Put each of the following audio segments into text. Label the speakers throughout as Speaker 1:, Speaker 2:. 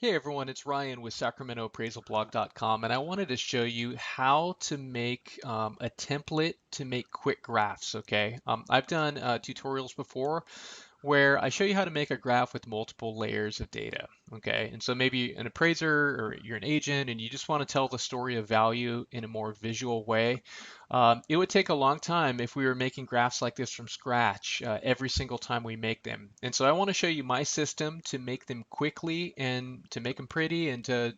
Speaker 1: Hey everyone, it's Ryan with SacramentoAppraisalBlog.com, and I wanted to show you how to make a template to make quick graphs. Okay, I've done tutorials before where I show you how to make a graph with multiple layers of data. Okay, and so maybe an appraiser or you're an agent and you just want to tell the story of value in a more visual way. It would take a long time if we were making graphs like this from scratch every single time we make them. And so I want to show you my system to make them quickly and to make them pretty and to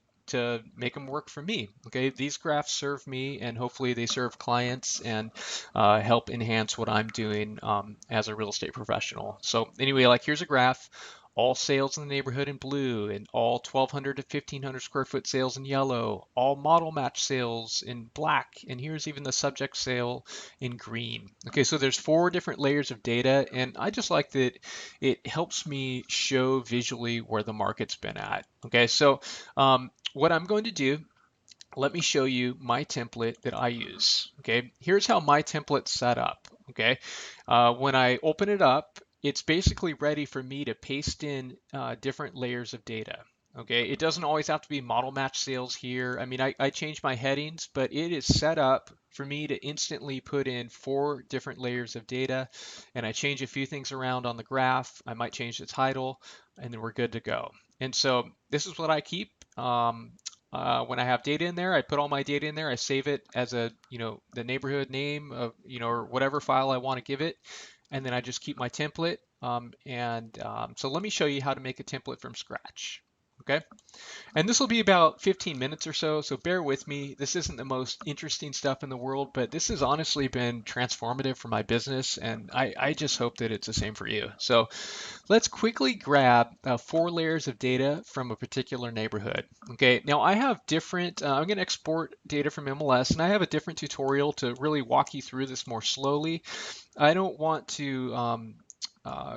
Speaker 1: make them work for me. Okay, these graphs serve me and hopefully they serve clients and help enhance what I'm doing as a real estate professional. So anyway, like here's a graph. All sales in the neighborhood in blue, and all 1,200 to 1,500 square foot sales in yellow, all model match sales in black, and here's even the subject sale in green. Okay, so there's 4 different layers of data, and I just like that it helps me show visually where the market's been at. Okay, so what I'm going to do, let me show you my template that I use. Okay, here's how my template's set up. Okay, when I open it up, it's basically ready for me to paste in different layers of data. Okay, it doesn't always have to be model match sales here. I mean, I change my headings, but it is set up for me to instantly put in 4 different layers of data, and I change a few things around on the graph. I might change the title, and then we're good to go. And so this is what I keep. When I have data in there, I put all my data in there. I save it as a, the neighborhood name of, or whatever file I want to give it. And then I just keep my template. So let me show you how to make a template from scratch. Okay. And this will be about 15 minutes or so, so bear with me. This isn't the most interesting stuff in the world, but this has honestly been transformative for my business, and I just hope that it's the same for you. So let's quickly grab 4 layers of data from a particular neighborhood. Okay, now I have different, I'm going to export data from MLS, and I have a different tutorial to really walk you through this more slowly. I don't want to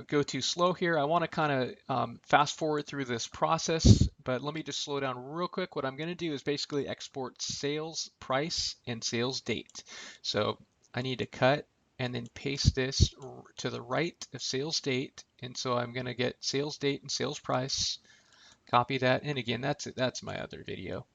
Speaker 1: go too slow here. I want to kind of fast forward through this process, but let me just slow down real quick. What I'm going to do is basically export sales price and sales date. So I need to cut and then paste this to the right of sales date. And so I'm going to get sales date and sales price, copy that. And again, that's my other video.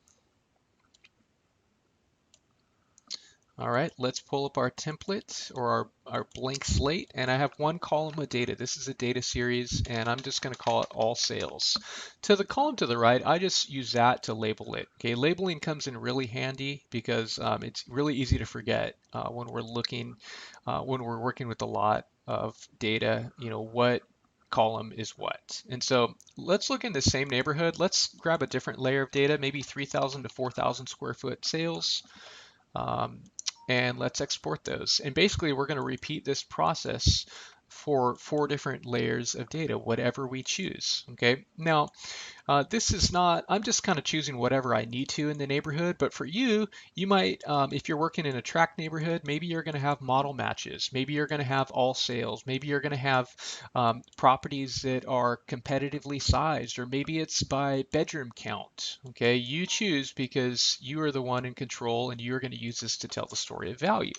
Speaker 1: All right, let's pull up our template or our blank slate, and I have one column of data. This is a data series, and I'm just going to call it all sales. To the column to the right, I just use that to label it. Okay, labeling comes in really handy because it's really easy to forget when we're working with a lot of data, what column is what. And so let's look in the same neighborhood. Let's grab a different layer of data, maybe 3,000 to 4,000 square foot sales. Um, and let's export those. And basically, we're going to repeat this process for 4 different layers of data, whatever we choose. Okay. Now, this is not, I'm just kind of choosing whatever I need to in the neighborhood, but for you, you might, if you're working in a tract neighborhood, maybe you're going to have model matches. Maybe you're going to have all sales. Maybe you're going to have properties that are competitively sized, or maybe it's by bedroom count. Okay, you choose because you are the one in control and you're going to use this to tell the story of value.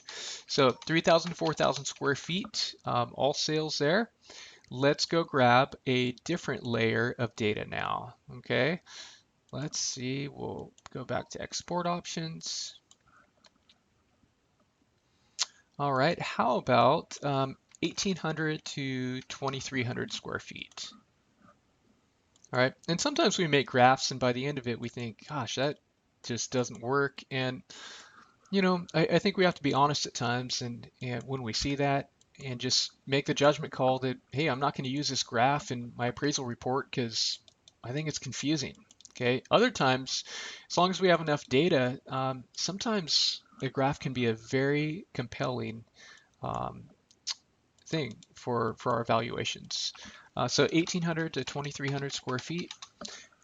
Speaker 1: So 3,000, 4,000 square feet, all sales there. Let's go grab a different layer of data now. Okay, let's see, we'll go back to export options. All right, how about 1,800 to 2,300 square feet? All right, and sometimes we make graphs and by the end of it we think, gosh, that just doesn't work. And I think we have to be honest at times, and when we see that, and just make the judgment call that, hey, I'm not going to use this graph in my appraisal report because I think it's confusing. Okay. Other times, as long as we have enough data, sometimes the graph can be a very compelling um, thing for our evaluations. So 1,800 to 2,300 square feet.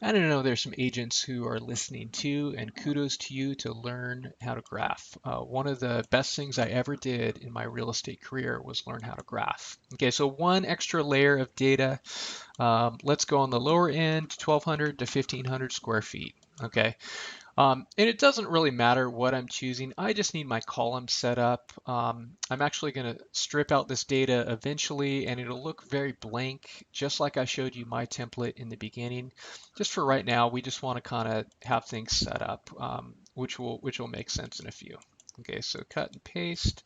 Speaker 1: I don't know, there's some agents who are listening too, and kudos to you to learn how to graph. One of the best things I ever did in my real estate career was learn how to graph. Okay, so one extra layer of data. Let's go on the lower end, 1,200 to 1,500 square feet. Okay. And it doesn't really matter what I'm choosing. I just need my column set up. I'm actually going to strip out this data eventually, and it'll look very blank, just like I showed you my template in the beginning. Just for right now, we just want to kind of have things set up, which will make sense in a few. Okay, so cut and paste.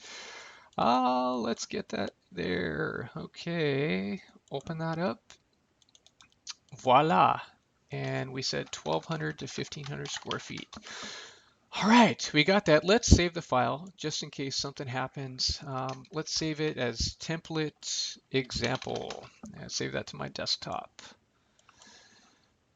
Speaker 1: Let's get that there. Okay, open that up. Voila. And we said 1,200 to 1,500 square feet. All right, we got that. Let's save the file just in case something happens. Let's save it as template example and save that to my desktop.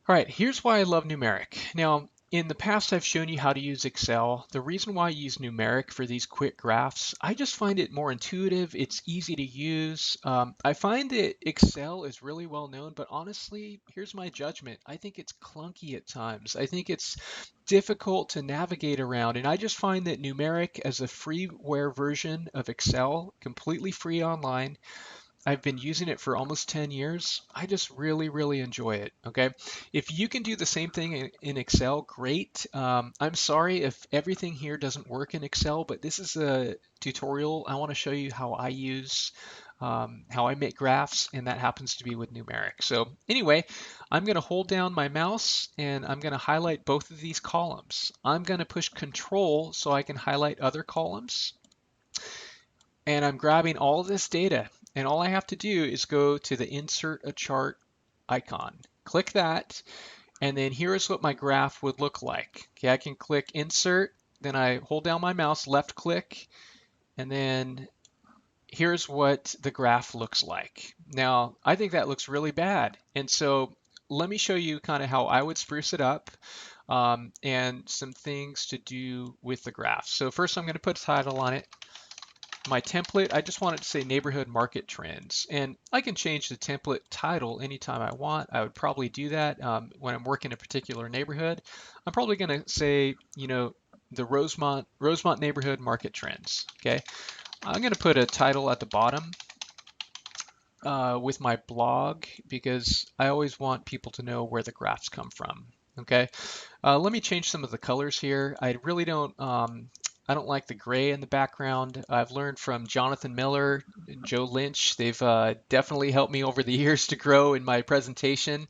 Speaker 1: All right, here's why I love numeric. Now, in the past, I've shown you how to use Excel. The reason why I use numeric for these quick graphs, I just find it more intuitive. It's easy to use. I find that Excel is really well known, but honestly, here's my judgment. I think it's clunky at times. I think it's difficult to navigate around, and I just find that numeric as a freeware version of Excel, completely free online, I've been using it for almost 10 years. I just really, really enjoy it. Okay. If you can do the same thing in Excel, great. I'm sorry if everything here doesn't work in Excel, but this is a tutorial. I want to show you how I make graphs, and that happens to be with numeric. So anyway, I'm going to hold down my mouse and I'm going to highlight both of these columns. I'm going to push Control so I can highlight other columns, and I'm grabbing all of this data, and all I have to do is go to the Insert a Chart icon. Click that, and then here's what my graph would look like. Okay, I can click Insert, then I hold down my mouse, left click, and then here's what the graph looks like. Now, I think that looks really bad, and so let me show you kind of how I would spruce it up, and some things to do with the graph. So first I'm going to put a title on it. My template, I just want it to say neighborhood market trends. And I can change the template title anytime I want. I would probably do that when I'm working a particular neighborhood. I'm probably going to say, the Rosemont neighborhood market trends. Okay. I'm going to put a title at the bottom with my blog because I always want people to know where the graphs come from. Okay. Let me change some of the colors here. I really don't, I don't like the gray in the background. I've learned from Jonathan Miller and Joe Lynch. They've definitely helped me over the years to grow in my presentation.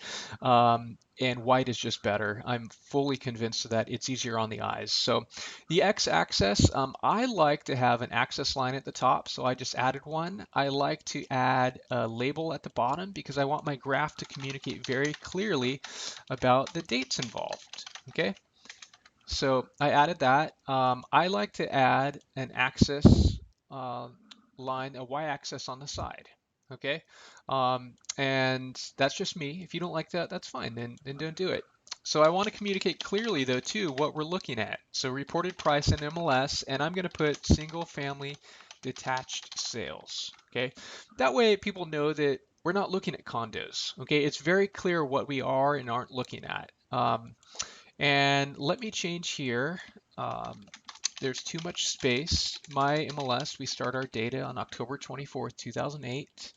Speaker 1: And white is just better. I'm fully convinced of that. It's easier on the eyes. So the x-axis, I like to have an axis line at the top, so I just added one. I like to add a label at the bottom because I want my graph to communicate very clearly about the dates involved. Okay, so I added that. I like to add an axis uh, line, a y-axis on the side. Okay, and that's just me. If you don't like that, that's fine. Then don't do it. So I want to communicate clearly though too what we're looking at. So reported price in MLS, and I'm going to put single family detached sales. Okay, that way people know that we're not looking at condos. Okay, it's very clear what we are and aren't looking at. And let me change here. There's too much space. My MLS, we start our data on October 24th, 2008.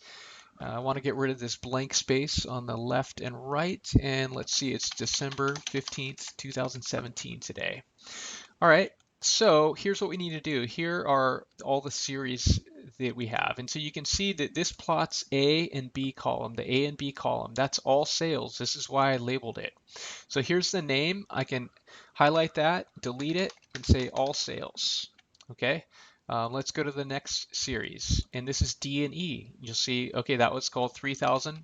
Speaker 1: I want to get rid of this blank space on the left and right. And let's see, it's December 15th, 2017 today. All right, so here's what we need to do. Here are all the series that we have. And so you can see that this plots A and B column, the A and B column. That's all sales. This is why I labeled it. So here's the name. I can highlight that, delete it, and say all sales. Okay, let's go to the next series. And this is D and E. You'll see, okay, that was called 3,000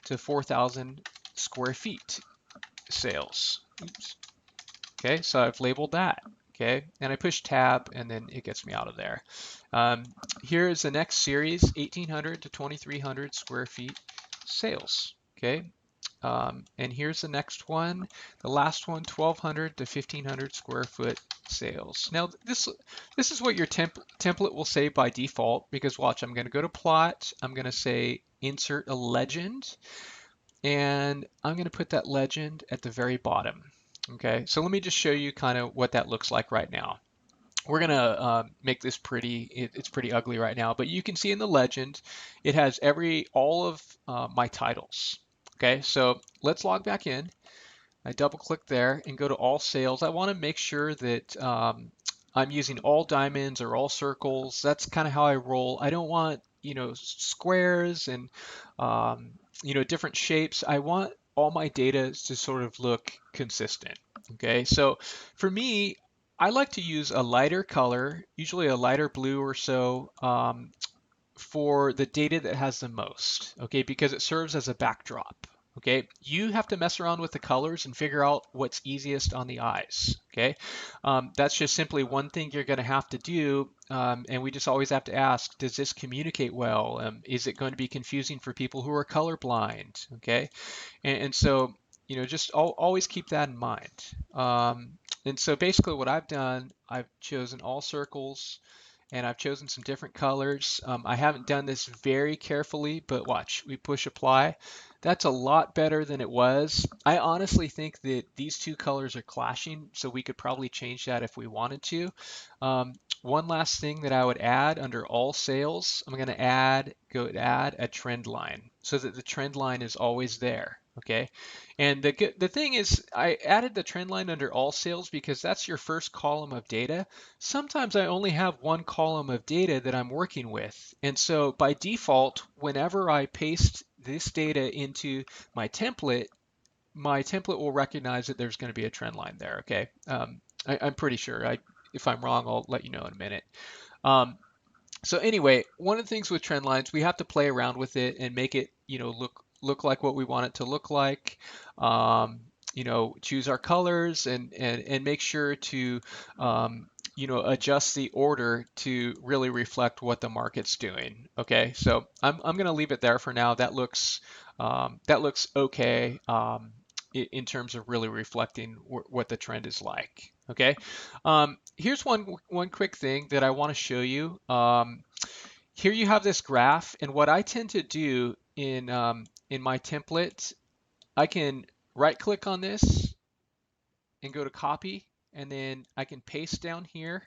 Speaker 1: to 4,000 square feet sales. Oops. Okay, so I've labeled that. Okay, and I push tab and then it gets me out of there. Here is the next series, 1,800 to 2,300 square feet sales. Okay, and here's the next one, the last one, 1,200 to 1,500 square foot sales. Now this is what your template will say by default, because watch, I'm going to go to plot, I'm going to say insert a legend, and I'm going to put that legend at the very bottom. Okay, so let me just show you kind of what that looks like right now. We're going to make this pretty, it's pretty ugly right now, but you can see in the legend, it has all of my titles. Okay, so let's log back in. I double click there and go to all sales. I want to make sure that I'm using all diamonds or all circles. That's kind of how I roll. I don't want, squares and, um, different shapes. I want all my data to sort of look consistent. Okay, so for me, I like to use a lighter color, usually a lighter blue or so, for the data that has the most, okay, because it serves as a backdrop. Okay, you have to mess around with the colors and figure out what's easiest on the eyes. Okay, that's just simply one thing you're going to have to do, and we just always have to ask: does this communicate well? Is it going to be confusing for people who are colorblind? Okay, and so just always keep that in mind. And so basically, what I've done, I've chosen all circles and I've chosen some different colors. I haven't done this very carefully, but watch, we push apply. That's a lot better than it was. I honestly think that these two colors are clashing, so we could probably change that if we wanted to. One last thing that I would add under all sales, I'm going to go add a trend line so that the trend line is always there. Okay, and the thing is, I added the trend line under all sales because that's your first column of data. Sometimes I only have one column of data that I'm working with. And so by default, whenever I paste this data into my template will recognize that there's going to be a trend line there. Okay. I'm pretty sure. If I'm wrong, I'll let you know in a minute. Um, so anyway, one of the things with trend lines, we have to play around with it and make it, look like what we want it to look like. Choose our colors and make sure to, adjust the order to really reflect what the market's doing. Okay, so I'm going to leave it there for now. That looks okay. In terms of really reflecting what the trend is like. Okay, here's one quick thing that I want to show you. Here you have this graph, and what I tend to do in my template, I can right-click on this and go to copy, and then I can paste down here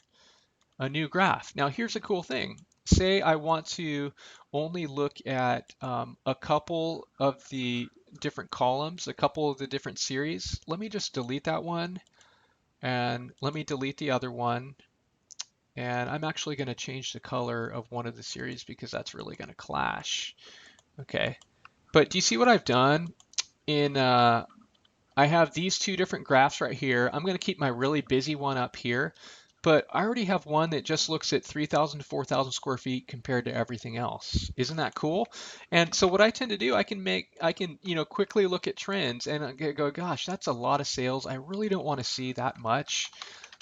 Speaker 1: a new graph. Now here's a cool thing. Say I want to only look at a couple of the different columns, a couple of the different series. Let me just delete that one, and let me delete the other one. And I'm actually going to change the color of one of the series because that's really going to clash. Okay, but do you see what I've done? I have these two different graphs right here. I'm going to keep my really busy one up here, but I already have one that just looks at 3,000 to 4,000 square feet compared to everything else. Isn't that cool? And so what I tend to do, I can quickly look at trends and go, gosh, that's a lot of sales. I really don't want to see that much.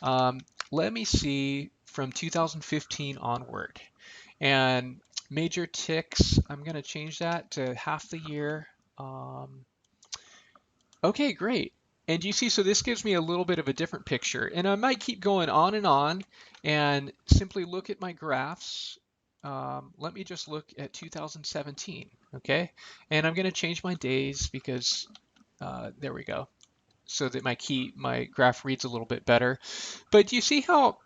Speaker 1: Let me see from 2015 onward. And major ticks, I'm going to change that to half the year. Okay, great. And you see, so this gives me a little bit of a different picture. And I might keep going on and simply look at my graphs. Let me just look at 2017, okay? And I'm going to change my days because there we go, so that my graph reads a little bit better. But do you see how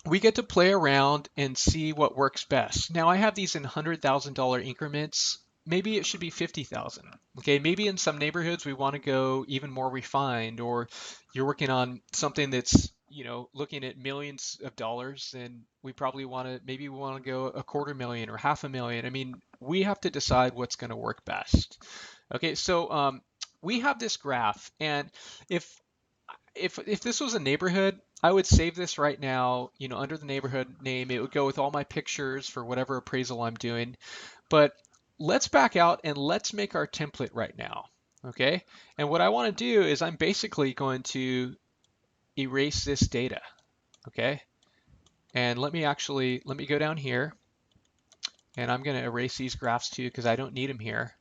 Speaker 1: we get to play around and see what works best? Now I have these in $100,000 increments. Maybe it should be 50,000. Okay, maybe in some neighborhoods we want to go even more refined, or you're working on something that's, looking at millions of dollars, and maybe we want to go 250,000 or 500,000. I mean, we have to decide what's going to work best. Okay, so we have this graph, and if this was a neighborhood, I would save this right now, under the neighborhood name. It would go with all my pictures for whatever appraisal I'm doing. But let's back out and let's make our template right now. Okay. And what I want to do is I'm basically going to erase this data. Okay. And let me go down here, and I'm going to erase these graphs too because I don't need them here.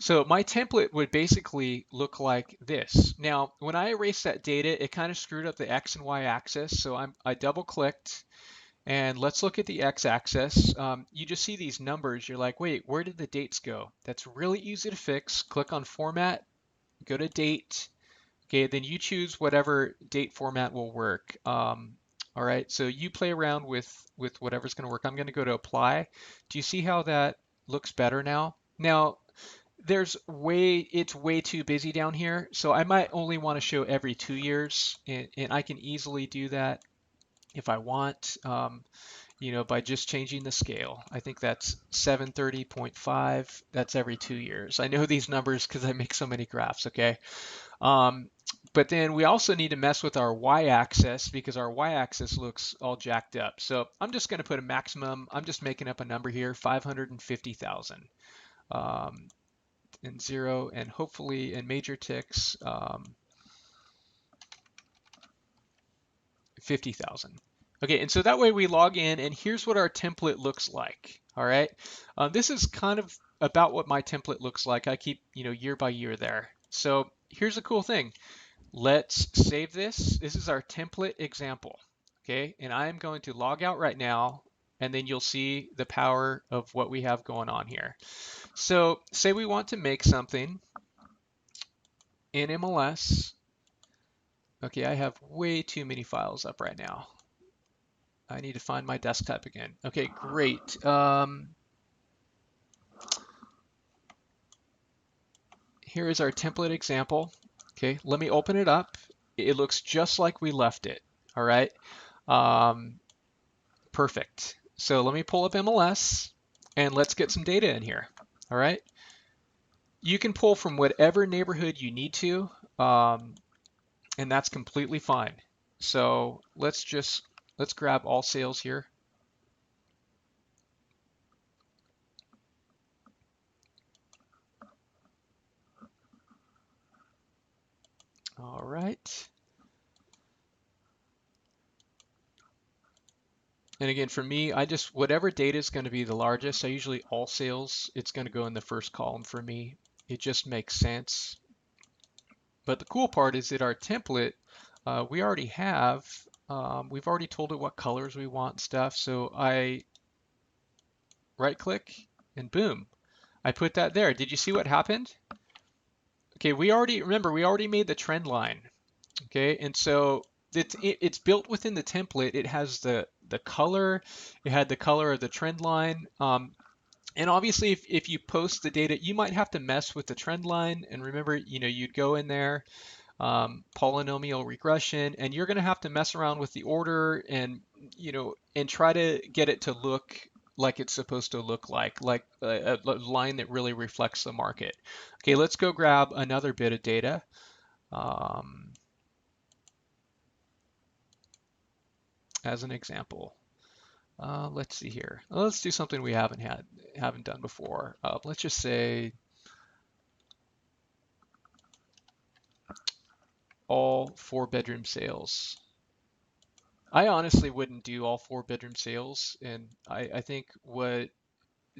Speaker 1: So my template would basically look like this. Now, when I erased that data, it kind of screwed up the X and Y axis. So I double clicked, and let's look at the X axis. You just see these numbers. You're like, wait, where did the dates go? That's really easy to fix. Click on format, go to date. Okay, then you choose whatever date format will work. All right, so you play around with whatever's going to work. I'm going to go to apply. Do you see how that looks better now? Now, it's way too busy down here. So I might only want to show every 2 years, and I can easily do that if I want, by just changing the scale. I think that's 730.5. That's every 2 years. I know these numbers because I make so many graphs, okay? Um, but then we also need to mess with our y-axis because our y-axis looks all jacked up. So I'm just going to put a maximum. I'm just making up a number here, 550,000. And 0, and hopefully in major ticks, 50,000. Okay, and so that way we log in, and here's what our template looks like. All right, this is kind of about what my template looks like. I keep, year by year there. So here's a cool thing. Let's save this. This is our template example. Okay, and I'm going to log out right now, and then you'll see the power of what we have going on here. So say we want to make something in MLS. Okay, I have way too many files up right now. I need to find my desktop again. Okay, great. Here is our template example. Okay, let me open it up. It looks just like we left it. All right, perfect. So let me pull up MLS and let's get some data in here. All right, you can pull from whatever neighborhood you need to, and that's completely fine. So let's grab all sales here. All right. And again, for me, whatever data is going to be the largest, I usually all sales, it's going to go in the first column for me. It just makes sense. But the cool part is that our template, we already have, we've already told it what colors we want and stuff. So I right click and boom, I put that there. Did you see what happened? Okay, remember, we already made the trend line. Okay, and so it's built within the template. It has the color, it had the color of the trend line. And obviously, if you post the data, you might have to mess with the trend line. And remember, you'd go in there, polynomial regression, and you're going to have to mess around with the order and, and try to get it to look like it's supposed to look like a line that really reflects the market. Okay, let's go grab another bit of data. As an example. Let's see here. Let's do something we haven't done before. Let's just say all 4-bedroom sales. I honestly wouldn't do all 4-bedroom sales, and I think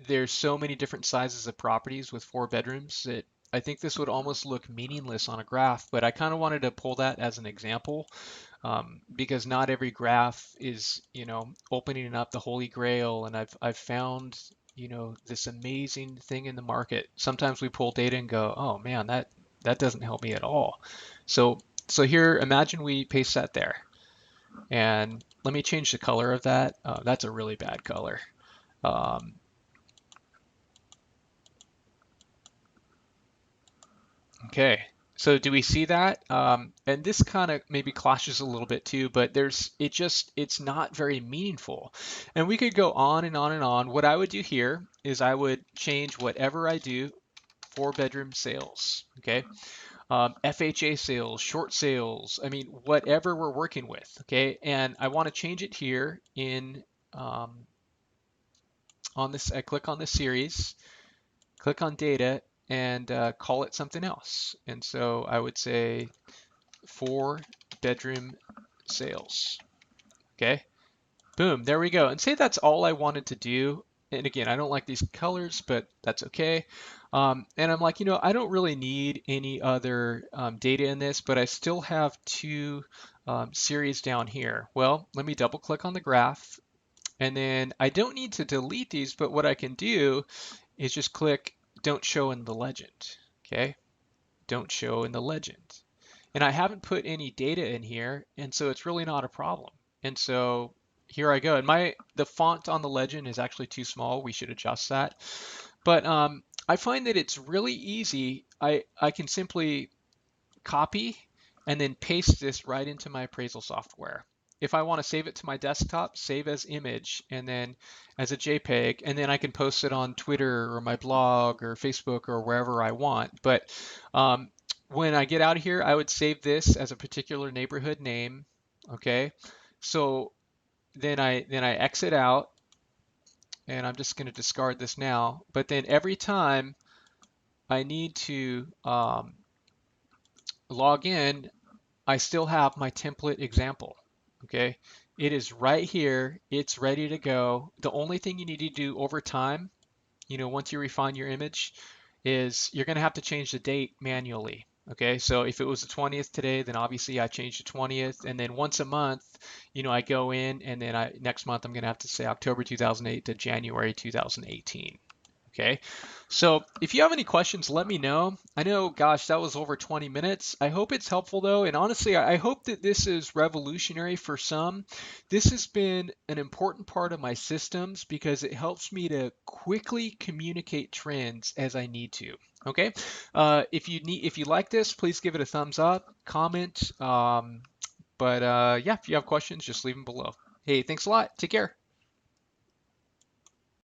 Speaker 1: there's so many different sizes of properties with 4 bedrooms that I think this would almost look meaningless on a graph, but I kind of wanted to pull that as an example. Because not every graph is, opening up the holy grail. And I've found, this amazing thing in the market. Sometimes we pull data and go, oh man, that doesn't help me at all. So here, imagine we paste that there. And let me change the color of that. That's a really bad color. Okay. So do we see that? And this kind of maybe clashes a little bit too, but it's not very meaningful. And we could go on and on and on. What I would do here is I would change whatever I do 4-bedroom sales, okay? FHA sales, short sales, I mean, whatever we're working with, okay? And I want to change it here on this, I click on the series, click on data, and call it something else. And so I would say 4-bedroom sales. Okay, boom, there we go. And say that's all I wanted to do. And again, I don't like these colors, but that's okay. And I'm like, I don't really need any other data in this, but I still have 2 series down here. Well, let me double click on the graph. And then I don't need to delete these, but what I can do is just click don't show in the legend. Okay, don't show in the legend. And I haven't put any data in here, and so it's really not a problem. And so here I go. And the font on the legend is actually too small. We should adjust that. But I find that it's really easy. I can simply copy and then paste this right into my appraisal software. If I want to save it to my desktop, save as image and then as a JPEG, and then I can post it on Twitter or my blog or Facebook or wherever I want. But um, when I get out of here, I would save this as a particular neighborhood name. Okay, so then I exit out, and I'm just going to discard this now. But then every time I need to log in, I still have my template example. Okay, it is right here. It's ready to go. The only thing you need to do over time, once you refine your image, is you're going to have to change the date manually. Okay, so if it was the 20th today, then obviously I change the 20th, and then once a month, I go in, and then next month I'm going to have to say October 2008 to January 2018. Okay, so if you have any questions, let me know. I know, gosh, that was over 20 minutes. I hope it's helpful though, and honestly, I hope that this is revolutionary for some. This has been an important part of my systems because it helps me to quickly communicate trends as I need to. Okay, if you like this, please give it a thumbs up, comment. But yeah, if you have questions, just leave them below. Hey, thanks a lot. Take care.